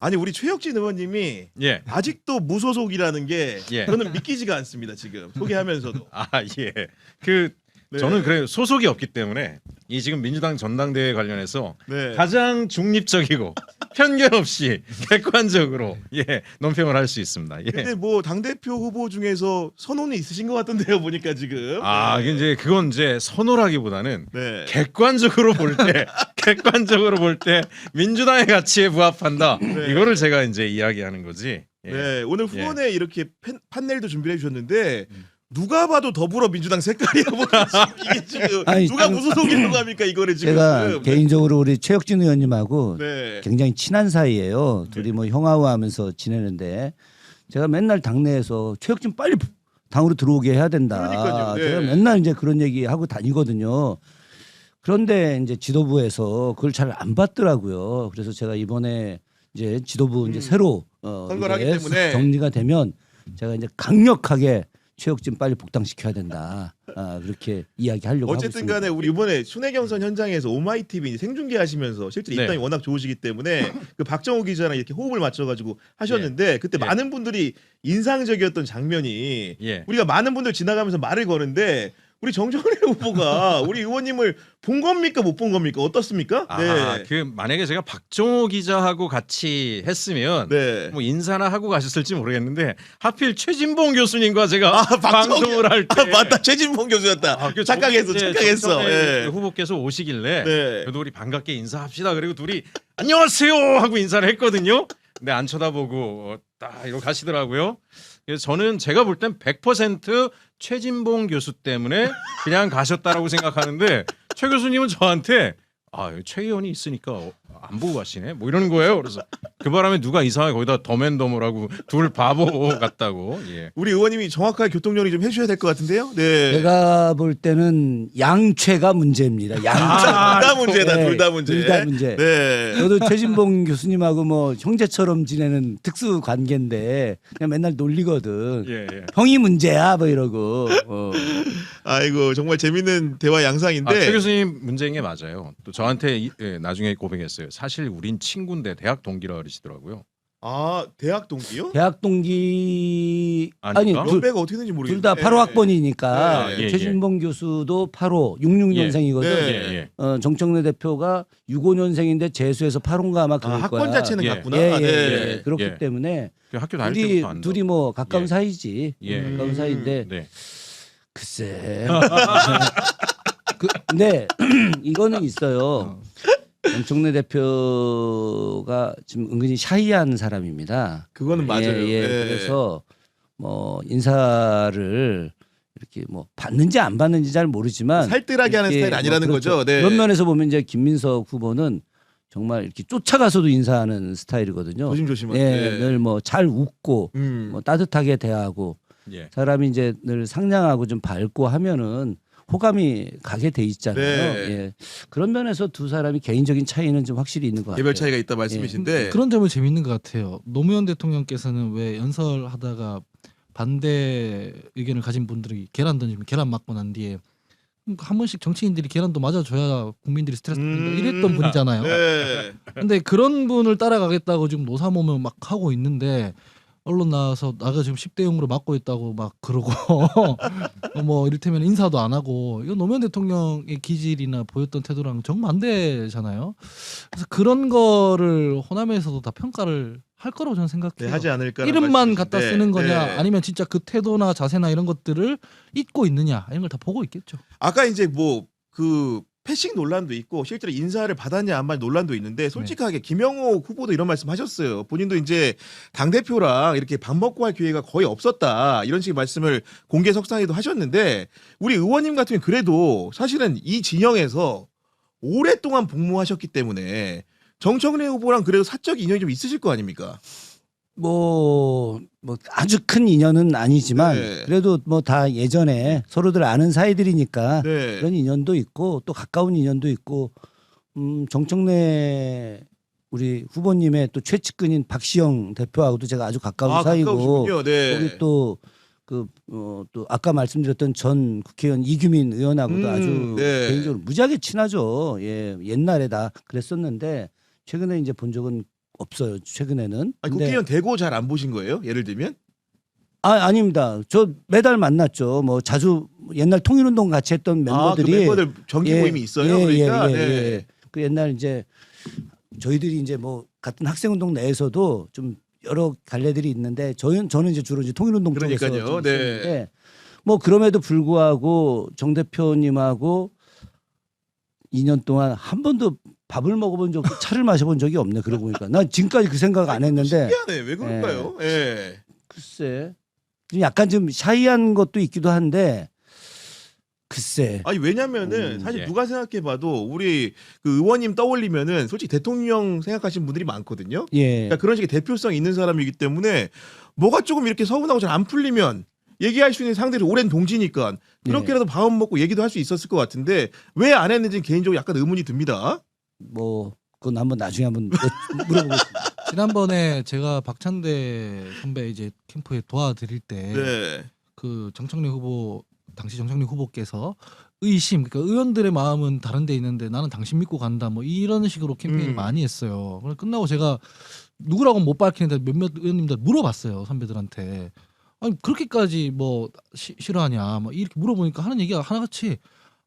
아니 우리 최혁진 의원님이 예. 아직도 무소속이라는 게 예. 저는 믿기지가 않습니다. 지금 소개하면서도. 아 예. 그 네. 저는 그래 소속이 없기 때문에 이 지금 민주당 전당대회 관련해서 네. 가장 중립적이고 편견 없이 객관적으로 논평을 할 수 있습니다. 예. 근데 뭐 당대표 후보 중에서 선호는 있으신 것 같던데요 보니까 지금. 아 이제 그건 이제 선호라기보다는 네. 객관적으로 볼 때 민주당의 가치에 부합한다. 네. 이거를 제가 이제 이야기하는 거지. 예. 네, 오늘 후원회 이렇게 판넬도 준비해 주셨는데 누가 봐도 더불어민주당 색깔이야 보이지. 이게 지금 아니, 누가 지금 무소속이라고 합니까 이거를 지금. 제가 개인적으로 우리 최혁진 의원님하고 네. 굉장히 친한 사이예요. 둘이 뭐 형아와하면서 지내는데 제가 맨날 당내에서 최혁진 빨리 당으로 들어오게 해야 된다. 그러니까요. 네. 제가 맨날 이제 그런 얘기 하고 다니거든요. 그런데 이제 지도부에서 그걸 잘 안 받더라고요. 그래서 제가 이번에 이제 지도부 이제 새로 선거를 하기 이제 때문에. 정리가 되면 제가 이제 강력하게 최혁진 빨리 복당시켜야 된다. 그렇게 이야기하려고 하고 어쨌든 있습니다. 간에 우리 이번에 순회경선 현장에서 오마이TV 생중계 하시면서 실제 네. 입담이 워낙 좋으시기 때문에 그 박정호 기자랑 이렇게 호흡을 맞춰가지고 하셨는데 그때 예. 많은 분들이 인상적이었던 장면이 예. 우리가 많은 분들 지나가면서 말을 거는데 우리 정정래 후보가 우리 의원님을 본 겁니까 못 본 겁니까 어떻습니까? 아, 그 만약에 제가 박종호 기자하고 같이 했으면 네. 뭐 인사나 하고 가셨을지 모르겠는데 하필 최진봉 교수님과 제가 박정호- 방송을 할 때 맞다 최진봉 교수였다. 그 착각했어. 이제 착각했어. 정청래 예. 후보께서 오시길래 네. 그래도 우리 반갑게 인사합시다. 그리고 둘이 안녕하세요 하고 인사를 했거든요. 근데 안 쳐다보고 딱 이러고 가시더라고요. 그래서 저는 제가 볼 땐 100% 최진봉 교수 때문에 그냥 가셨다라고 생각하는데 최 교수님은 저한테 최 의원이 있으니까 안 보고 가시네 뭐 이러는 거예요. 그래서 그 바람에 누가 이상하게 거기다 더맨더머라고 둘 바보 같다고. 예. 우리 의원님이 정확하게 교통 정리 좀 해주셔야 될 것 같은데요. 네. 제가 볼 때는 양최가 문제입니다. 양최. 둘 다 문제다. 네, 둘 다 문제. 둘 다 문제. 네. 저도 최진봉 교수님하고 뭐 형제처럼 지내는 특수 관계인데 그냥 맨날 놀리거든. 예, 예. 형이 문제야 뭐 이러고. 아이고 정말 재밌는 대화 양상인데. 최 교수님 문제인 게 맞아요. 또 저한테 나중에 고백했어요. 사실 우린 친구인데 대학 동기라 그러시더라고요. 아 대학 동기요? 대학 동기 아니 아닌가? 연배가 어떻게 되는지 모르겠는데. 둘 다 8호 학번이니까 네, 예, 예. 최진봉 교수도 8호 66년생이거든. 네. 정청래 대표가 65년생인데 재수해서 8호인가 아마 그럴 학번 거야. 자체는 예. 같구나. 예, 예, 네. 예. 그렇기 예. 때문에 그 학교 다닐 둘이 때부터 안다. 둘이 뭐 가까운 예. 사이지. 예. 가까운 사이인데 네. 글쎄. 근데 이거는 있어요. 정청래 대표가 지금 은근히 샤이한 사람입니다. 그거는 맞아요. 예. 네. 그래서 뭐 인사를 이렇게 뭐 받는지 안 받는지 잘 모르지만 살뜰하게 하는 이렇게 스타일 아니라는 그렇죠. 거죠. 네. 그런 면에서 보면 이제 김민석 후보는 정말 이렇게 쫓아가서도 인사하는 스타일이거든요. 조심조심하게. 예, 늘 뭐 잘 웃고 음. 뭐 따뜻하게 대하고 예. 사람이 이제 늘 상냥하고 좀 밝고 하면은 호감이 가게 돼 있잖아요. 네. 예. 그런 면에서 두 사람이 개인적인 차이는 좀 확실히 있는 것 같아요. 개별 차이가 있다 말씀이신데. 그런 점은 재밌는 것 같아요. 노무현 대통령께서는 왜 연설하다가 반대 의견을 가진 분들이 계란 던지면 계란 맞고 난 뒤에 한 번씩 정치인들이 계란도 맞아줘야 국민들이 스트레스 풀린다 이랬던 분이잖아요. 네. 근데 그런 분을 따라가겠다고 지금 노사모면 막 하고 있는데 언론 나와서 나가 지금 10대 0으로 맞고 있다고 막 그러고 뭐 이를테면 인사도 안 하고 이거 노무현 대통령의 기질이나 보였던 태도랑 정반대잖아요. 그래서 그런 거를 호남에서도 다 평가를 할 거라고 저는 생각해요. 네, 하지 않을까. 이름만 갖다 쓰는 거냐 네. 아니면 진짜 그 태도나 자세나 이런 것들을 잊고 있느냐 이런 걸 다 보고 있겠죠. 아까 이제 뭐 그 패싱 논란도 있고 실제로 인사를 받았냐 안 받냐 논란도 있는데 솔직하게 김영호 후보도 이런 말씀하셨어요. 본인도 이제 당 대표랑 이렇게 밥 먹고 할 기회가 거의 없었다 이런 식의 말씀을 공개 석상에도 하셨는데 우리 의원님 같으면 그래도 사실은 이 진영에서 오랫동안 복무하셨기 때문에 정청래 후보랑 그래도 사적 인연이 좀 있으실 거 아닙니까? 뭐 아주 큰 인연은 아니지만 네. 그래도 뭐 다 예전에 서로들 아는 사이들이니까 네. 그런 인연도 있고 또 가까운 인연도 있고 정청래 우리 후보님의 또 최측근인 박시영 대표하고도 제가 아주 가까운 사이고 가까우시군요. 네. 거기 또 또 아까 말씀드렸던 전 국회의원 이규민 의원하고도 아주 네. 개인적으로 무지하게 친하죠. 예, 옛날에 다 그랬었는데 최근에 이제 본 적은 없어요. 최근에는. 아니, 근데- 국회의원 되고 잘 안 보신 거예요? 예를 들면? 아닙니다. 저 매달 만났죠. 뭐 자주 옛날 통일운동 같이 했던 그 멤버들이 멤버들 정기 예, 모임이 있어요. 예, 그러니까 예, 예, 네. 예. 그 옛날 이제 저희들이 이제 뭐 같은 학생운동 내에서도 좀 여러 갈래들이 있는데 저는 이제 주로 이제 통일운동 쪽에서 그러니까요. 좀 네. 있었는데 뭐 그럼에도 불구하고 정 대표님하고 2년 동안 한 번도 밥을 먹어본 적, 차를 마셔본 적이 없네. 그러고 보니까 나 지금까지 그 생각 안 했는데 신기하네. 왜 그럴까요? 예. 글쎄 좀 약간 좀 샤이한 것도 있기도 한데 글쎄. 아니 왜냐면은 사실 예. 누가 생각해봐도 우리 그 의원님 떠올리면은 솔직히 대통령 생각하시는 분들이 많거든요. 예. 그러니까 그런 식의 대표성 있는 사람이기 때문에 뭐가 조금 이렇게 서운하고 잘 안 풀리면 얘기할 수 있는 상대로 오랜 동지니까 그렇게라도 밥 먹고 얘기도 할 수 있었을 것 같은데 왜 안 했는지 개인적으로 약간 의문이 듭니다. 뭐 그건 한번 나중에 한번 물어보겠습니다. 지난번에 제가 박찬대 선배 이제 캠프에 도와드릴 때 네. 그 정청래 후보 당시 정청래 후보께서 의심 그러니까 의원들의 마음은 다른 데 있는데 나는 당신 믿고 간다 뭐 이런 식으로 캠페인을 많이 했어요. 그래서 끝나고 제가 누구라고 못 밝히는데 몇몇 의원님들 물어봤어요. 선배들한테. 아니 그렇게까지 뭐 싫어하냐 뭐 이렇게 물어보니까 하는 얘기가 하나같이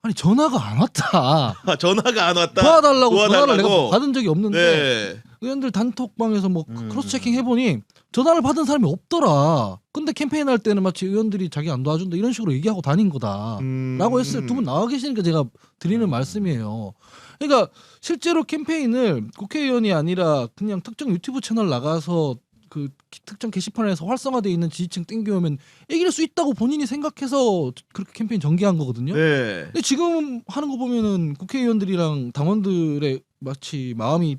아니 전화가 안 왔다. 전화가 안 왔다. 도와달라고 전화를 도와달라고. 내가 받은 적이 없는데 네. 의원들 단톡방에서 뭐 크로스 체킹 해보니 전화를 받은 사람이 없더라. 근데 캠페인 할 때는 마치 의원들이 자기 안 도와준다 이런 식으로 얘기하고 다닌 거다. 라고 했어요. 두 분 나와 계시니까 제가 드리는 말씀이에요. 그러니까 실제로 캠페인을 국회의원이 아니라 그냥 특정 유튜브 채널 나가서 그 특정 게시판에서 활성화되어 있는 지지층 땡겨오면 이길 수 있다고 본인이 생각해서 그렇게 캠페인 전개한 거거든요. 네. 근데 지금 하는 거 보면은 국회의원들이랑 당원들의 마치 마음이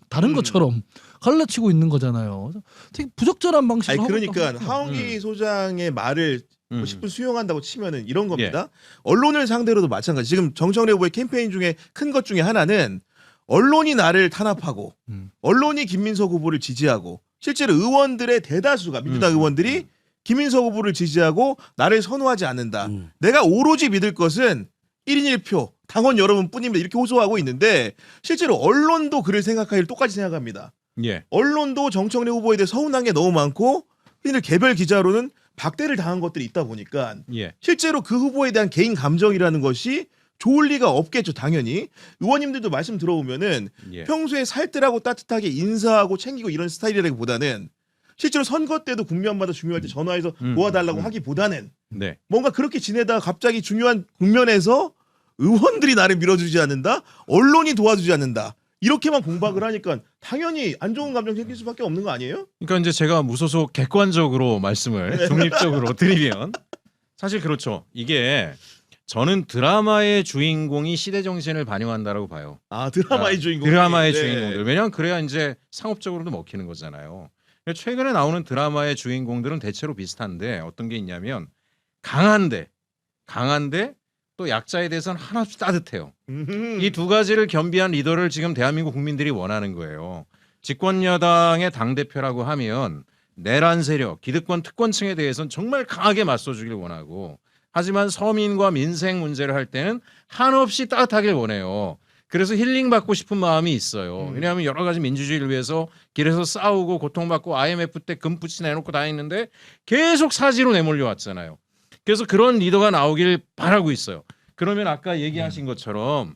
다른 것처럼 갈라치고 있는 거잖아요. 되게 부적절한 방식으로 아니 하고 있다고 그러니까 생각해요. 하원기 소장의 말을 뭐 10분 수용한다고 치면은 이런 겁니다. 예. 언론을 상대로도 마찬가지. 지금 정청래 후보의 캠페인 중에 큰 것 중에 하나는 언론이 나를 탄압하고 언론이 김민석 후보를 지지하고 실제로 의원들의 대다수가 민주당 의원들이 김민석 후보를 지지하고 나를 선호하지 않는다. 내가 오로지 믿을 것은 1인 1표 당원 여러분뿐입니다. 이렇게 호소하고 있는데 실제로 언론도 그를 생각하기를 똑같이 생각합니다. 예. 언론도 정청래 후보에 대해 서운한 게 너무 많고 흔히 개별 기자로는 박대를 당한 것들이 있다 보니까 예. 실제로 그 후보에 대한 개인 감정이라는 것이 좋을 리가 없겠죠. 당연히 의원님들도 말씀 들어보면은 예. 평소에 살뜰하고 따뜻하게 인사하고 챙기고 이런 스타일이라기보다는 실제로 선거 때도 국면마다 중요할 때 전화해서 도와달라고 하기보다는 네. 뭔가 그렇게 지내다가 갑자기 중요한 국면에서 의원들이 나를 밀어주지 않는다, 언론이 도와주지 않는다 이렇게만 공박을 하니까 당연히 안 좋은 감정 생길 수밖에 없는 거 아니에요? 그러니까 이제 제가 무소속 객관적으로 말씀을 중립적으로 드리면 사실 그렇죠. 이게 저는 드라마의 주인공이 시대 정신을 반영한다라고 봐요. 아 드라마의 주인공. 드라마의 주인공들. 왜냐하면 그래야 이제 상업적으로도 먹히는 거잖아요. 최근에 나오는 드라마의 주인공들은 대체로 비슷한데 어떤 게 있냐면 강한데 또 약자에 대해서는 하나없이 따뜻해요. 이 두 가지를 겸비한 리더를 지금 대한민국 국민들이 원하는 거예요. 집권 여당의 당 대표라고 하면 내란 세력, 기득권, 특권층에 대해서는 정말 강하게 맞서주길 원하고, 하지만 서민과 민생 문제를 할 때는 한없이 따뜻하길 원해요. 그래서 힐링 받고 싶은 마음이 있어요. 왜냐하면 여러 가지 민주주의를 위해서 길에서 싸우고 고통받고 IMF 때 금붙이 내놓고 다녔는데 계속 사지로 내몰려 왔잖아요. 그래서 그런 리더가 나오길 바라고 있어요. 그러면 아까 얘기하신 것처럼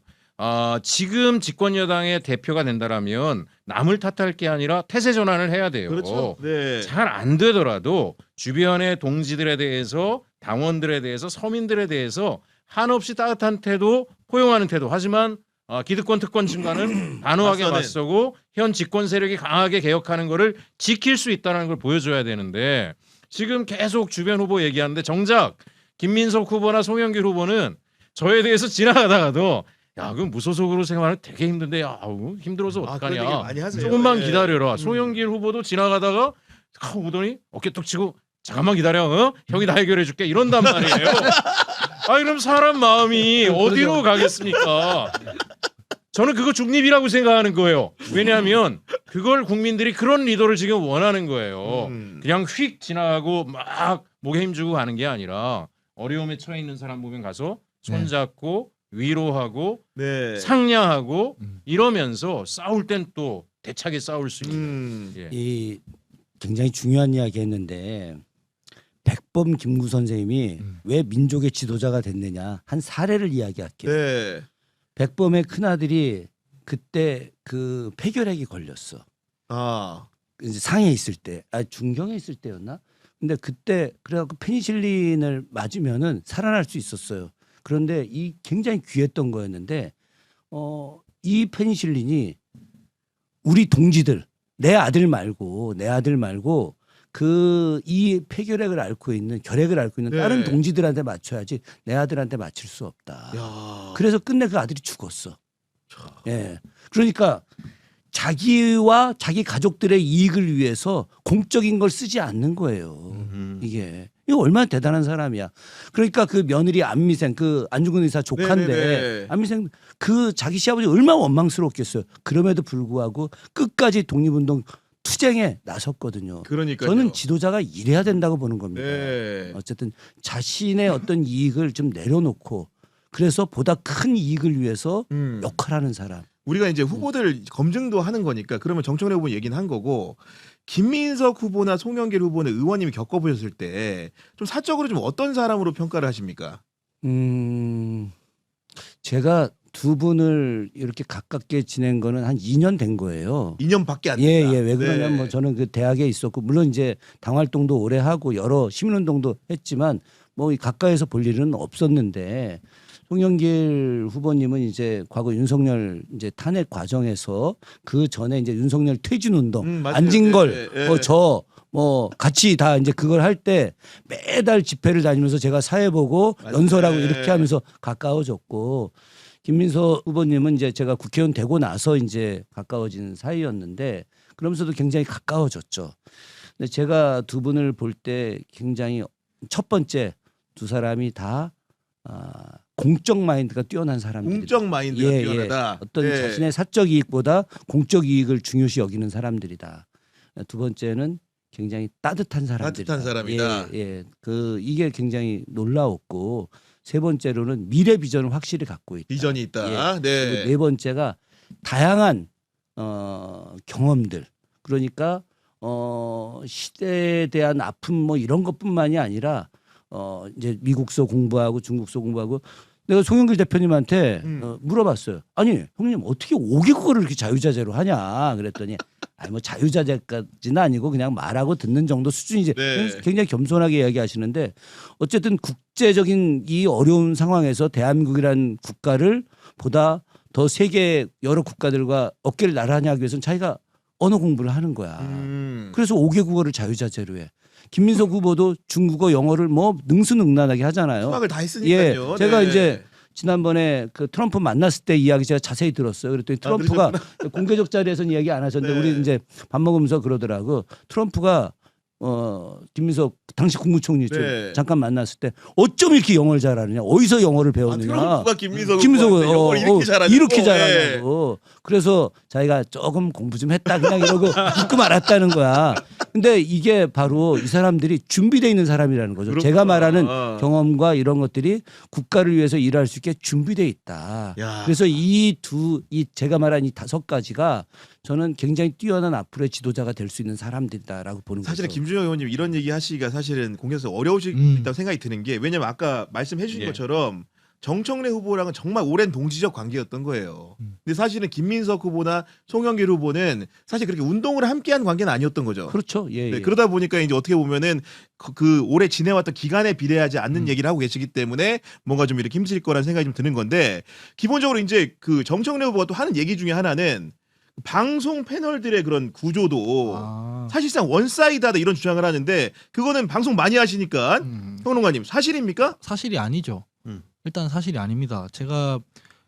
지금 집권 여당의 대표가 된다라면 남을 탓할 게 아니라 태세 전환을 해야 돼요. 그렇죠. 네. 잘 안 되더라도 주변의 동지들에 대해서, 당원들에 대해서, 서민들에 대해서 한없이 따뜻한 태도, 포용하는 태도. 하지만 기득권 특권층과는 단호하게 맞서고 현 집권 세력이 강하게 개혁하는 것을 지킬 수 있다는 걸 보여줘야 되는데, 지금 계속 주변 후보 얘기하는데 정작 김민석 후보나 송영길 후보는 저에 대해서 지나가다가도 야, 그럼 무소속으로 생활하면 되게 힘든데, 야, 힘들어서 그런 얘기 어떡하냐. 많이 하세요. 조금만 예. 기다려라. 송영길 후보도 지나가다가 오더니 어깨 뚝 치고 잠깐만 기다려. 형이 다 해결해 줄게. 이런단 말이에요. 아, 그럼 사람 마음이 어디로 가겠습니까? 저는 그거 중립이라고 생각하는 거예요. 왜냐하면 그걸 국민들이 그런 리더를 지금 원하는 거예요. 그냥 휙 지나가고 막 목에 힘주고 가는 게 아니라 어려움에 처해 있는 사람 보면 가서 손잡고 위로하고 네. 상냥하고 이러면서 싸울 땐 또 대차게 싸울 수 있는. 예. 이 굉장히 중요한 이야기 했는데 백범 김구 선생님이 왜 민족의 지도자가 됐느냐 한 사례를 이야기할게요. 네. 백범의 큰아들이 그때 그 폐결핵이 걸렸어. 아. 이제 상해 있을 때, 중경에 있을 때였나? 근데 그때 그래갖고 페니실린을 맞으면은 살아날 수 있었어요. 그런데 이 굉장히 귀했던 거였는데 이 페니실린이 우리 동지들 내 아들 말고 그 이 폐결핵을 앓고 있는 결핵을 앓고 있는 네. 다른 동지들한테 맞춰야지 내 아들한테 맞출 수 없다. 야. 그래서 끝내 그 아들이 죽었어. 예. 그러니까 자기와 자기 가족들의 이익을 위해서 공적인 걸 쓰지 않는 거예요. 이거 얼마나 대단한 사람이야. 그러니까 그 며느리 안미생 그 안중근 의사 조카인데 네네네. 안미생 그 자기 시아버지 얼마나 원망스러웠겠어요. 그럼에도 불구하고 끝까지 독립운동 투쟁에 나섰거든요. 그러니까요. 저는 지도자가 이래야 된다고 보는 겁니다. 네. 어쨌든 자신의 어떤 이익을 좀 내려놓고 그래서 보다 큰 이익을 위해서 역할하는 사람. 우리가 이제 후보들 검증도 하는 거니까 그러면 정청래 후보 얘기는 한 거고 김민석 후보나 송영길 후보는 의원님이 겪어보셨을 때 좀 사적으로 좀 어떤 사람으로 평가를 하십니까? 제가 두 분을 이렇게 가깝게 지낸 거는 한 2년 된 거예요. 2년밖에 안 예, 됐다. 예. 왜 그러냐면 네. 뭐 저는 그 대학에 있었고 물론 이제 당 활동도 오래 하고 여러 시민운동도 했지만 뭐 이 가까이서 볼 일은 없었는데 송영길 후보님은 이제 과거 윤석열 이제 탄핵 과정에서 그 전에 이제 윤석열 퇴진 운동 맞아요. 안진걸 네, 네. 저 뭐 같이 다 이제 그걸 할 때 매달 집회를 다니면서 제가 사회 보고 맞아요. 연설하고 네. 이렇게 하면서 가까워졌고 김민석 후보님은 이제 제가 국회의원 되고 나서 이제 가까워진 사이였는데 그러면서도 굉장히 가까워졌죠. 근데 제가 두 분을 볼 때 굉장히 첫 번째 두 사람이 다 공적 마인드가 뛰어난 사람들이다. 공적 마인드가 예, 뛰어나다. 어떤 네. 자신의 사적 이익보다 공적 이익을 중요시 여기는 사람들이다. 두 번째는 굉장히 따뜻한 사람들이다. 따뜻한 사람이다. 예, 예. 이게 굉장히 놀라웠고 세 번째로는 미래 비전을 확실히 갖고 있다. 비전이 있다. 예. 네. 그리고 네 번째가 다양한 경험들. 그러니까 시대에 대한 아픔 뭐 이런 것뿐만이 아니라 이제 미국서 공부하고 중국서 공부하고 내가 송영길 대표님한테 물어봤어요. 아니 형님 어떻게 5개국어를 이렇게 자유자재로 하냐 그랬더니 아니 뭐 자유자재까지는 아니고 그냥 말하고 듣는 정도 수준이지. 네. 굉장히 겸손하게 이야기하시는데 어쨌든 국제적인 이 어려운 상황에서 대한민국이라는 국가를 보다 더 세계 여러 국가들과 어깨를 나란히 하기 위해서는 자기가 언어 공부를 하는 거야. 그래서 5개국어를 자유자재로 해. 김민석 후보도 중국어, 영어를 뭐 능수능란하게 하잖아요. 수학을 다 했으니까요. 예, 제가 네. 이제 지난번에 그 트럼프 만났을 때 이야기 제가 자세히 들었어요. 그랬더니 트럼프가 공개적 자리에서는 이야기 안 하셨는데 네. 우리 이제 밥 먹으면서 그러더라고. 트럼프가 김민석 당시 국무총리 좀 네. 잠깐 만났을 때 어쩜 이렇게 영어를 잘하느냐? 어디서 영어를 배웠느냐? 트럼프가 김민석 김민석은 영어를 이렇게 잘하냐고. 이렇게 잘하냐고. 그래서 자기가 조금 공부 좀 했다 그냥 이러고 웃고 말았다는 거야. 근데 이게 바로 이 사람들이 준비되어 있는 사람이라는 거죠. 그렇구나. 제가 말하는 경험과 이런 것들이 국가를 위해서 일할 수 있게 준비되어 있다. 야. 그래서 이 제가 말한 이 5가지가 저는 굉장히 뛰어난 앞으로의 지도자가 될 수 있는 사람들이다라고 보는 사실은 거죠. 김준영 의원님 이런 얘기 하시기가 사실은 공개에서 어려우시다고 생각이 드는 게 왜냐면 아까 말씀해 주신 예. 것처럼 정청래 후보랑은 정말 오랜 동지적 관계였던 거예요. 근데 사실은 김민석 후보나 송영길 후보는 사실 그렇게 운동을 함께한 관계는 아니었던 거죠. 그렇죠. 예, 네, 예. 그러다 보니까 이제 어떻게 보면은 그 오래 지내왔던 기간에 비례하지 않는 얘기를 하고 계시기 때문에 뭔가 좀 이렇게 힘들 거라는 생각이 좀 드는 건데 기본적으로 이제 그 정청래 후보가 또 하는 얘기 중에 하나는 방송 패널들의 그런 구조도 사실상 원사이드하다 이런 주장을 하는데 그거는 방송 많이 하시니까 평론가님 사실입니까? 사실이 아니죠. 음. 일단 사실이 아닙니다. 제가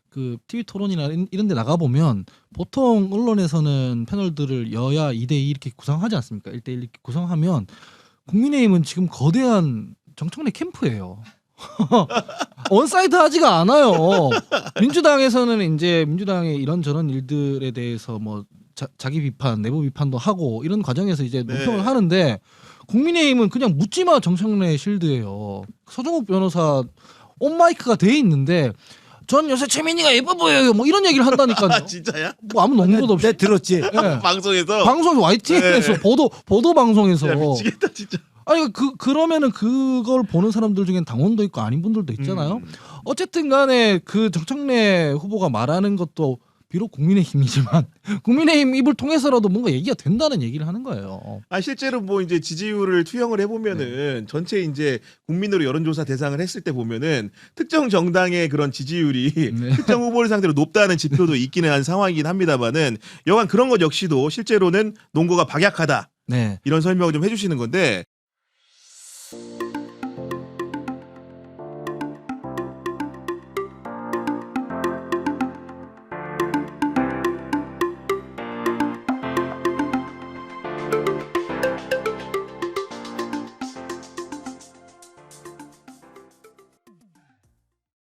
그 TV 토론이나 이런 데 나가 보면 보통 언론에서는 패널들을 여야 2대2 이렇게 구성하지 않습니까? 1대1 이렇게 구성하면 국민의힘은 지금 거대한 정청래 캠프예요. 원사이드 하지가 않아요. 민주당에서는 이제 민주당의 이런저런 일들에 대해서 뭐 자기 비판, 내부 비판도 하고 이런 과정에서 이제 네. 논평을 하는데 국민의힘은 그냥 묻지마 정청래 실드예요. 서정욱 변호사 온마이크가 돼 있는데 전 요새 최민희가 예뻐 보여요. 뭐 이런 얘기를 한다니까요. 아, 진짜야? 뭐 아무 농구도 없이. 내 들었지. 예. 방송에서 방송에서 YTN에서 네. 보도 방송에서 야, 미치겠다 진짜. 아니 그러면은 그걸 보는 사람들 중엔 당원도 있고 아닌 분들도 있잖아요. 어쨌든 간에 그 정청래 후보가 말하는 것도 비록 국민의힘이지만 국민의힘 입을 통해서라도 뭔가 얘기가 된다는 얘기를 하는 거예요. 아 실제로 뭐 이제 지지율을 투영을 해보면은 전체 이제 국민으로 여론조사 대상을 했을 때 보면은 특정 정당의 그런 지지율이 네. 특정 후보를 상대로 높다는 지표도 있기는 한 상황이긴 합니다만은 여간 그런 것 역시도 실제로는 논거가 박약하다 네. 이런 설명을 좀 해주시는 건데